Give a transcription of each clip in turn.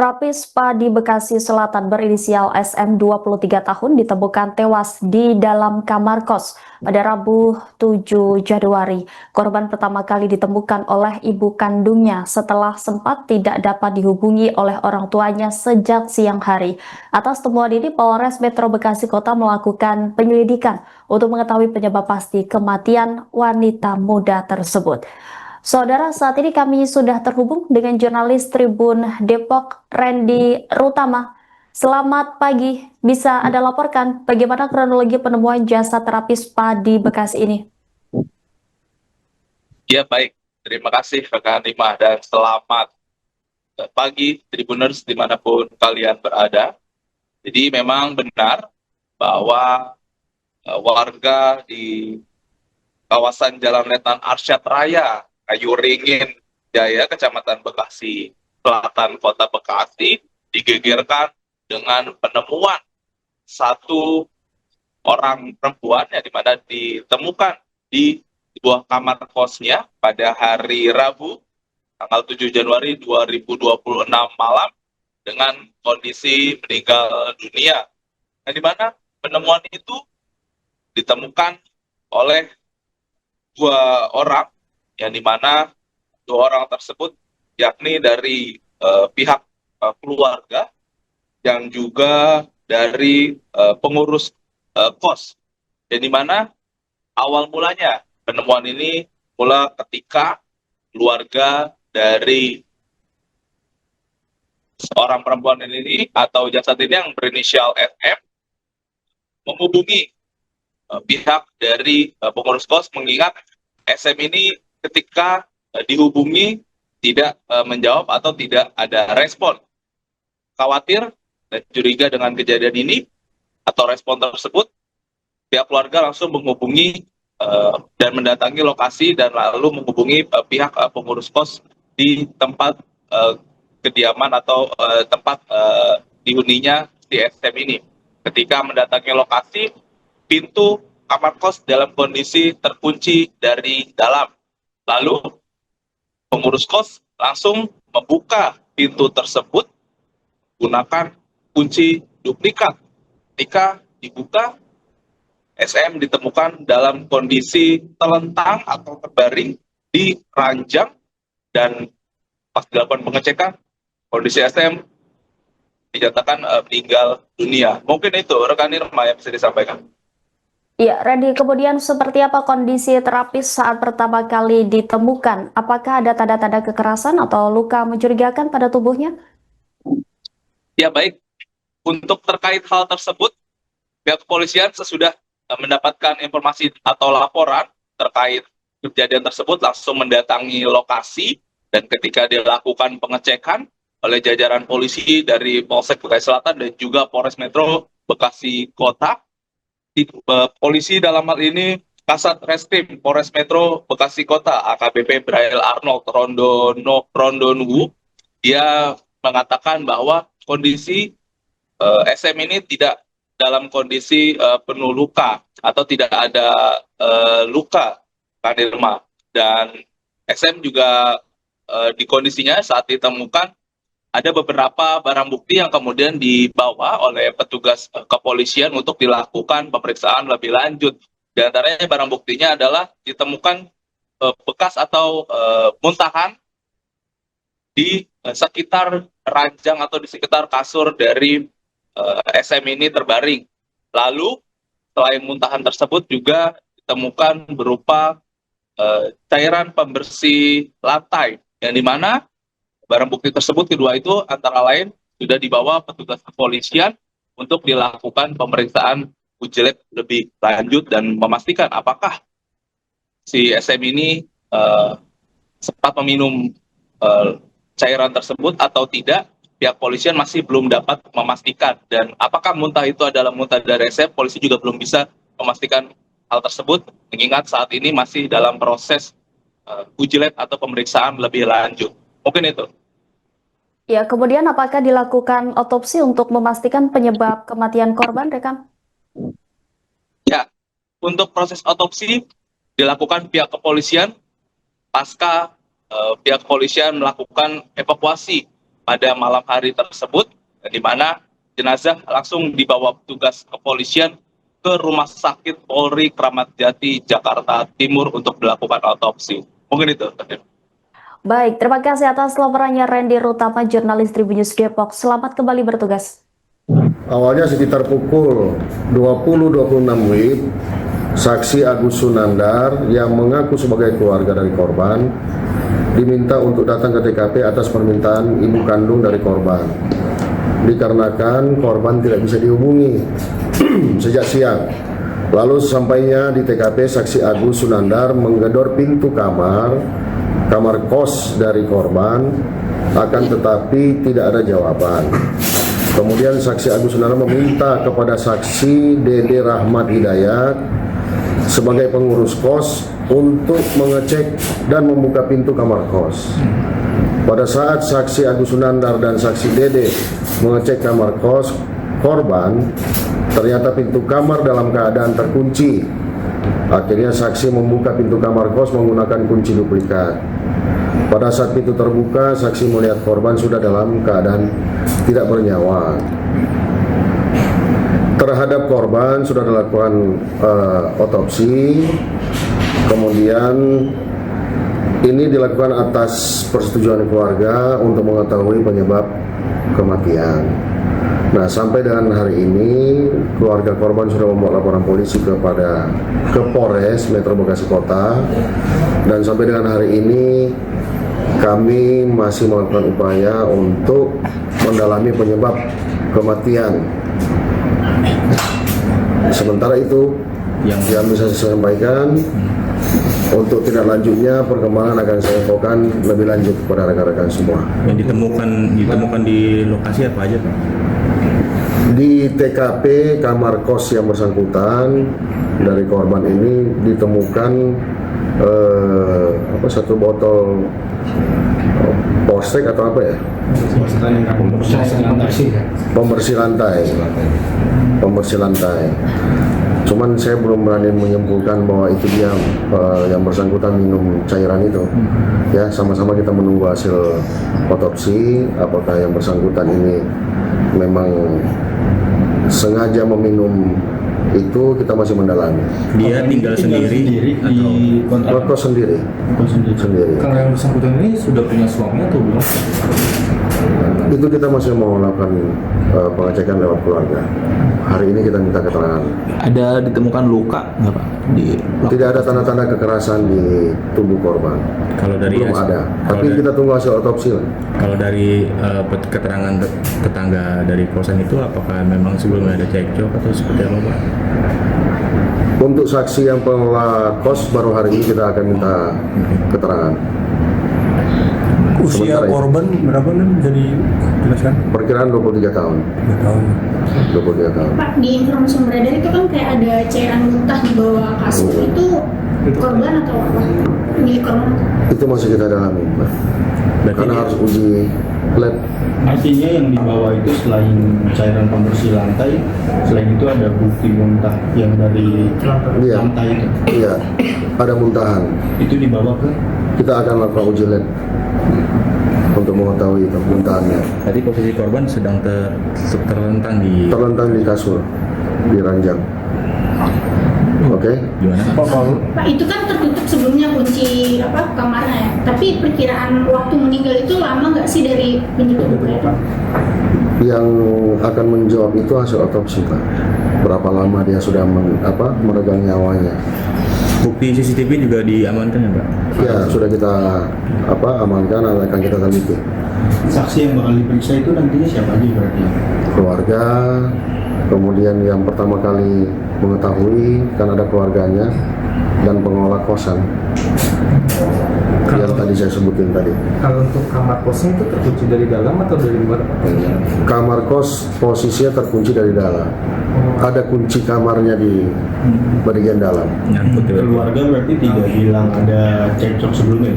Terapis spa di Bekasi Selatan berinisial SM 23 tahun ditemukan tewas di dalam kamar kos pada Rabu 7 Januari. Korban pertama kali ditemukan oleh ibu kandungnya setelah sempat tidak dapat dihubungi oleh orang tuanya sejak siang hari. Atas temuan ini, Polres Metro Bekasi Kota melakukan penyelidikan untuk mengetahui penyebab pasti kematian wanita muda tersebut. Saudara, saat ini kami sudah terhubung dengan jurnalis Tribun Depok, Randy Rutama. Selamat pagi, bisa Anda laporkan bagaimana kronologi penemuan jasad terapis spa di Bekasi ini? Ya baik, terima kasih rekan Rima dan selamat pagi Tribuners dimanapun kalian berada. Jadi memang benar bahwa warga di kawasan Jalan Letan Arsyad Raya, Kayu Ringin, Jaya, Kecamatan Bekasi Selatan, Kota Bekasi, digegerkan dengan penemuan satu orang perempuan yang dimana ditemukan di sebuah kamar kosnya pada hari Rabu tanggal 7 Januari 2026 malam dengan kondisi meninggal dunia. Yang dimana penemuan itu ditemukan oleh dua orang, yang dimana dua orang tersebut yakni dari pihak keluarga yang juga dari pengurus kos, yang dimana awal mulanya penemuan ini mula ketika keluarga dari seorang perempuan ini atau jasad ini yang berinisial FM menghubungi pihak dari pengurus kos, mengingat SM ini ketika dihubungi tidak menjawab atau tidak ada respon. Khawatir dan curiga dengan kejadian ini atau respon tersebut, pihak keluarga langsung menghubungi dan mendatangi lokasi dan lalu menghubungi pihak pengurus kos di tempat kediaman atau tempat dihuninya di SM ini. Ketika mendatangi lokasi, pintu kamar kos dalam kondisi terkunci dari dalam. Lalu pengurus kos langsung membuka pintu tersebut menggunakan kunci duplikat. Ketika dibuka, SM ditemukan dalam kondisi telentang atau terbaring di ranjang, dan pas dilakukan pengecekan, kondisi SM dinyatakan meninggal dunia. Mungkin itu rekan Irma yang bisa disampaikan. Ya, Randy, kemudian seperti apa kondisi terapis saat pertama kali ditemukan? Apakah ada tanda-tanda kekerasan atau luka mencurigakan pada tubuhnya? Ya baik, untuk terkait hal tersebut, pihak kepolisian sesudah mendapatkan informasi atau laporan terkait kejadian tersebut langsung mendatangi lokasi, dan ketika dilakukan pengecekan oleh jajaran polisi dari Polsek Bekasi Selatan dan juga Polres Metro Bekasi Kota, polisi dalam hal ini Kasat Reskrim Polres Metro Bekasi Kota AKBP Braille Arnold Rondonu, dia mengatakan bahwa kondisi SM ini tidak dalam kondisi penuh luka atau tidak ada luka, Kak Irma. Dan SM juga di kondisinya saat ditemukan ada beberapa barang bukti yang kemudian dibawa oleh petugas kepolisian untuk dilakukan pemeriksaan lebih lanjut. Di antaranya barang buktinya adalah ditemukan bekas atau muntahan di sekitar ranjang atau di sekitar kasur dari SM ini terbaring. Lalu selain muntahan tersebut juga ditemukan berupa cairan pembersih lantai, yang dimana barang bukti tersebut kedua itu antara lain sudah dibawa petugas kepolisian untuk dilakukan pemeriksaan uji lab lebih lanjut dan memastikan apakah si SM ini sempat meminum cairan tersebut atau tidak. Pihak polisian masih belum dapat memastikan, dan apakah muntah itu adalah muntah dari SM, polisi juga belum bisa memastikan hal tersebut, mengingat saat ini masih dalam proses uji lab atau pemeriksaan lebih lanjut. Mungkin itu. Ya, kemudian apakah dilakukan otopsi untuk memastikan penyebab kematian korban, rekan? Ya, untuk proses otopsi dilakukan pihak kepolisian pasca pihak kepolisian melakukan evakuasi pada malam hari tersebut, di mana jenazah langsung dibawa petugas kepolisian ke Rumah Sakit Polri Kramat Jati, Jakarta Timur untuk dilakukan otopsi. Mungkin itu. Baik, terima kasih atas laporannya Randy Rutama, jurnalis Tribun News Depok. Selamat kembali bertugas. Awalnya sekitar pukul 20.26 WIB, saksi Agus Sunandar yang mengaku sebagai keluarga dari korban diminta untuk datang ke TKP atas permintaan ibu kandung dari korban. Dikarenakan korban tidak bisa dihubungi sejak siang. Lalu sesampainya di TKP, saksi Agus Sunandar menggedor pintu kamar kos dari korban, akan tetapi tidak ada jawaban. Kemudian saksi Agus Sunandar meminta kepada saksi Dede Rahmat Hidayat sebagai pengurus kos untuk mengecek dan membuka pintu kamar kos. Pada saat saksi Agus Sunandar dan saksi Dede mengecek kamar kos korban, ternyata pintu kamar dalam keadaan terkunci. Akhirnya saksi membuka pintu kamar kos menggunakan kunci duplikat. Pada saat pintu terbuka, saksi melihat korban sudah dalam keadaan tidak bernyawa. Terhadap korban sudah dilakukan otopsi, kemudian ini dilakukan atas persetujuan keluarga untuk mengetahui penyebab kematian. Nah, sampai dengan hari ini keluarga korban sudah membuat laporan polisi ke Polres Metro Bekasi Kota, dan sampai dengan hari ini kami masih melakukan upaya untuk mendalami penyebab kematian. Sementara itu yang bisa saya sampaikan, untuk tindak lanjutnya perkembangan akan saya infokan lebih lanjut kepada rekan-rekan semua. Yang ditemukan di lokasi apa aja, Pak? Di TKP kamar kos yang bersangkutan dari korban ini ditemukan satu botol postek atau apa ya? Pembersih lantai. Cuman saya belum berani menyimpulkan bahwa itu dia yang bersangkutan minum cairan itu. Ya, sama-sama kita menunggu hasil otopsi apakah yang bersangkutan ini memang sengaja meminum itu, kita masih mendalami. Dia tinggal sendiri atau kos sendiri. Kalau yang bersangkutan ini sudah punya suami atau belum? Itu kita masih mau melakukan pengecekan lewat keluarga. Hari ini kita minta keterangan. ada ditemukan luka nggak, Pak? Tidak ada tanda-tanda kekerasan di tubuh korban. Kalau dari Belum ada. Tapi kita tunggu hasil otopsi lah. Kalau dari keterangan tetangga dari kosan itu, apakah memang sebelumnya ada cekcok atau seperti apa, Pak? Untuk saksi yang pengelola kos baru hari ini kita akan minta keterangan. Usia Sementara korban berapa nih jadi jelaskan? Perkiraan 23 tahun. 3 tahun. 23 tahun. Pak, di informasi yang beredar itu kan kayak ada cairan muntah di bawah kasur. Itu korban atau apa? Milik korban atau? Itu masih kita dalami, Mbak. Karena harus uji lab. Artinya yang dibawa itu selain cairan pembersih lantai, selain itu ada bukti muntah yang dari Iya. lantai itu. Iya, ada muntahan. Itu dibawa ke Kita akan lakukan uji lab untuk mengetahui itu muntahannya. Tadi posisi korban sedang terlentang di Terlentang di kasur, di ranjang. Oke. gimana? Pak, itu kan tertutup sebelumnya kunci kamarnya ya. Tapi perkiraan waktu meninggal itu lama nggak sih dari pintu terbuka itu? Yang akan menjawab itu hasil otopsi, Pak. Berapa lama dia sudah meregang nyawanya? Bukti CCTV juga diamankan ya, Pak? Ya, sudah kita amankan dan akan kita teliti. saksi yang bakal diperiksa itu nantinya siapa aja berarti? Keluarga, kemudian yang pertama kali mengetahui kan ada keluarganya dan pengelola kosan yang tadi saya sebutin tadi. Kalau untuk kamar kosnya itu terkunci dari dalam atau dari luar? Kamar kos posisinya terkunci dari dalam. Ada kunci kamarnya di bagian dalam. Nyangkut ya, Pak? Keluarga berarti tidak bilang ada cekcok sebelumnya,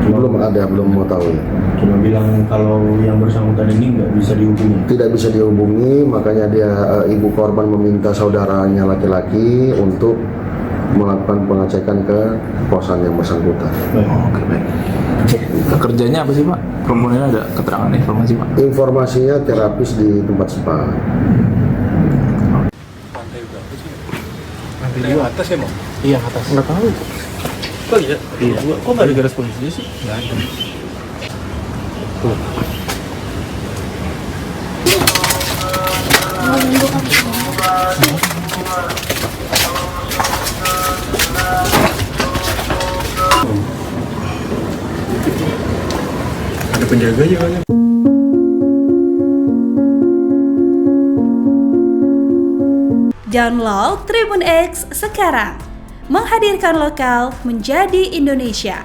Belum mengetahui. cuma bilang kalau yang bersangkutan ini nggak bisa dihubungi. Tidak bisa dihubungi, makanya dia ibu korban meminta saudaranya laki-laki untuk melakukan pengecekan ke kosan yang bersangkutan. Baik. Oke, baik. Kerjanya apa sih Pak? Perempuan ini ada keterangan informasi Pak? Informasinya terapis di tempat spa. Lantai dua atas ya, Bang? Iya atas. Nggak tahu. Kok iya? Iya. Kok nggak ada garis polisi sih? Nggak ada. Ada penjaga aja kan? Download Tribun X sekarang, menghadirkan lokal menjadi Indonesia.